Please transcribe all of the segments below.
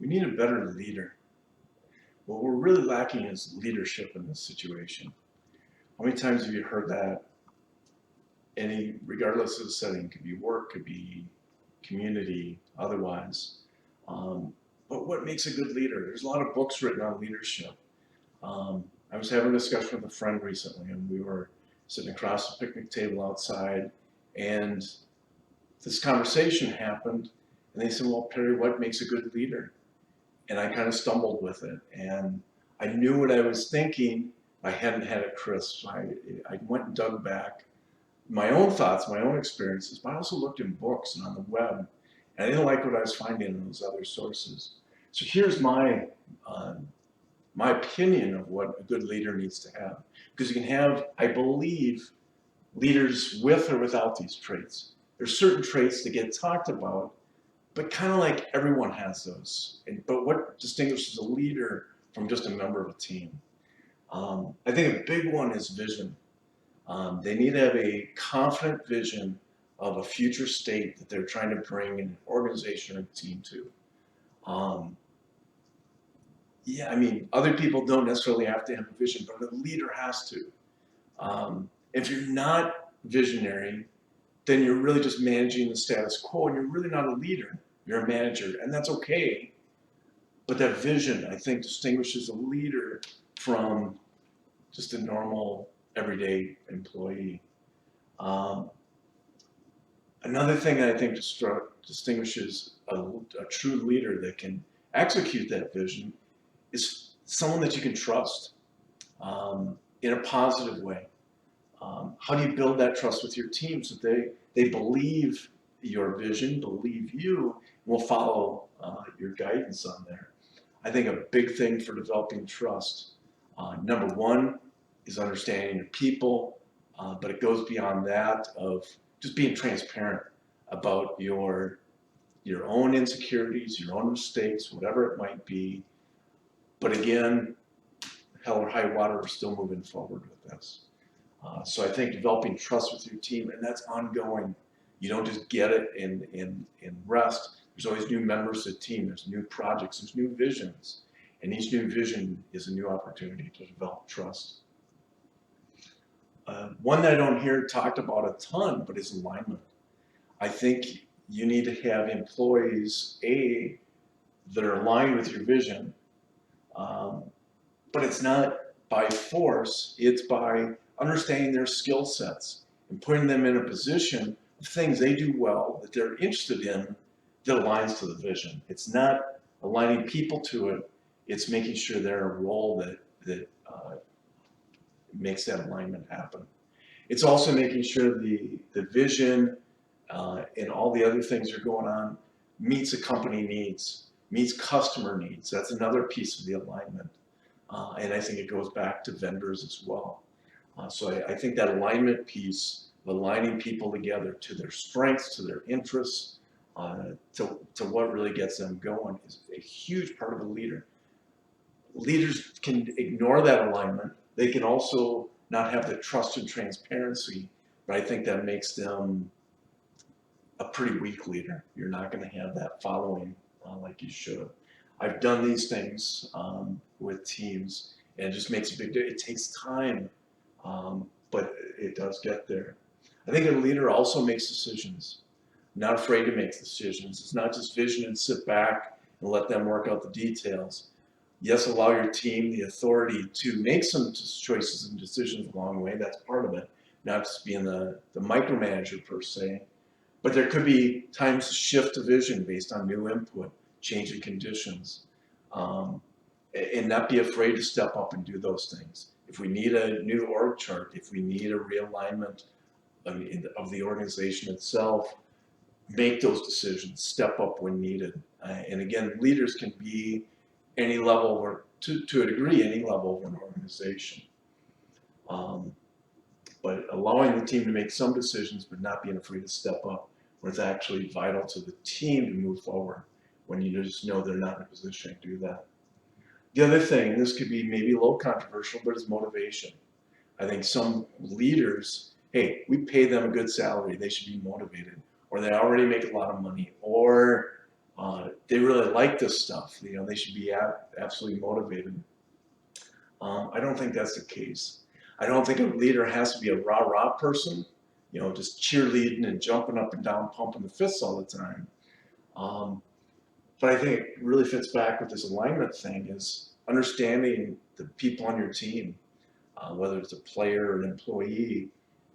We need a better leader. What we're really lacking is leadership in this situation. How many times have you heard that? Regardless of the setting, could be work, could be community, otherwise. Um, but what makes a good leader? There's a lot of books written on leadership. I was having a discussion with a friend recently, and we were sitting across the picnic table outside, and this conversation happened, and they said, "Well, Perry, what makes a good leader?" And I kind of stumbled with it, and I knew what I was thinking. I hadn't had it crisp. I went and dug back my own thoughts, my own experiences, but I also looked in books and on the web, and I didn't like what I was finding in those other sources. So here's uh, my opinion of what a good leader needs to have, because you can have, I believe, leaders with or without these traits. There's certain traits that get talked about, but kind of like everyone has those. But what distinguishes a leader from just a member of a team? I think a big one is vision. They need to have a confident vision of a future state that they're trying to bring an organization or team to. Um, yeah, I mean, other people don't necessarily have to have a vision, but a leader has to. If you're not visionary, then you're really just managing the status quo, and you're really not a leader. You're a manager, and that's okay. But that vision, I think, distinguishes a leader from just a normal, everyday employee. Um, Another thing that I think distinguishes a true leader that can execute that vision is someone that you can trust in a positive way. How do you build that trust with your team so they believe your vision, believe you, and will follow your guidance on there? I think a big thing for developing trust, number one, is understanding your people, but it goes beyond that of just being transparent about your own insecurities, your own mistakes, whatever it might be. But again, hell or high water, we're still moving forward with this. So I think developing trust with your team, and that's ongoing. You don't just get it in rest. There's always new members of the team. There's new projects. There's new visions. And each new vision is a new opportunity to develop trust. One that I don't hear talked about a ton, but is alignment. I think you need to have employees, that are aligned with your vision, um, but it's not by force, it's by understanding their skill sets and putting them in a position of things they do well that they're interested in that aligns to the vision. It's not aligning people to it, it's making sure they're in a role that makes that alignment happen. It's also making sure the vision and all the other things that are going on meets the company needs, meets customer needs. That's another piece of the alignment. And I think it goes back to vendors as well. So I think that alignment piece, aligning people together to their strengths, to their interests, to what really gets them going is a huge part of a leader. Leaders can ignore that alignment. They can also not have the trust and transparency, but I think that makes them a pretty weak leader. You're not going to have that following like you should. I've done these things with teams, and it just makes a big difference. It takes time, but it does get there. I think a leader also makes decisions, not afraid to make decisions. It's not just vision and sit back and let them work out the details. Yes, allow your team the authority to make some choices and decisions along the way. That's part of it, not just being the micromanager per se. But there could be times to shift a vision based on new input, changing conditions, um, and not be afraid to step up and do those things. If we need a new org chart, if we need a realignment of the organization itself, make those decisions, step up when needed. And again, leaders can be any level, or to a degree, any level of an organization. But allowing the team to make some decisions, but not being afraid to step up when it's actually vital to the team to move forward, when you just know they're not in a position to do that. The other thing, and this could be maybe a little controversial, but is motivation. I think some leaders, hey, we pay them a good salary, they should be motivated, or they already make a lot of money, or They really like this stuff. You know, they should be absolutely motivated. I don't think that's the case. I don't think a leader has to be a rah-rah person, you know, just cheerleading and jumping up and down, pumping the fists all the time. Um, but I think it really fits back with this alignment thing is understanding the people on your team, whether it's a player or an employee,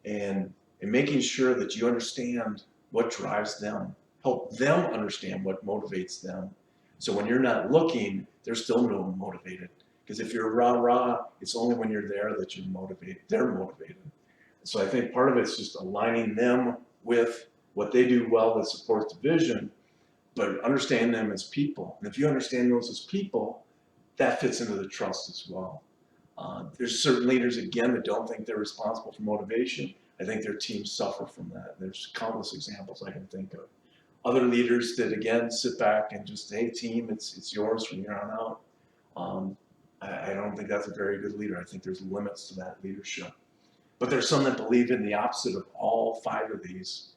and making sure that you understand what drives them, help them understand what motivates them. So when you're not looking, they're still motivated. Because if you're rah-rah, it's only when you're there that you're motivated, they're motivated. So I think part of it's just aligning them with what they do well that supports the vision, but understand them as people. And if you understand those as people, that fits into the trust as well. There's certain leaders, again, that don't think they're responsible for motivation. I think their teams suffer from that. There's countless examples I can think of. Other leaders that, again, sit back and just, hey, team, it's yours from here on out. I don't think that's a very good leader. I think there's limits to that leadership. But there's some that believe in the opposite of all five of these.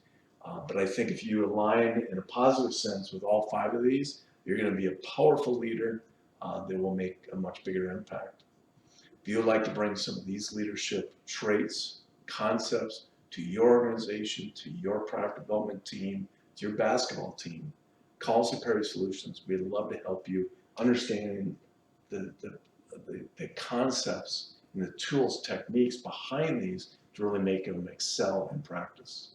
But I think if you align in a positive sense with all five of these, you're going to be a powerful leader that will make a much bigger impact. If you would like to bring some of these leadership traits, concepts to your organization, to your product development team, to your basketball team, call Superior Solutions. We'd love to help you understanding the concepts and the tools, techniques behind these to really make them excel in practice.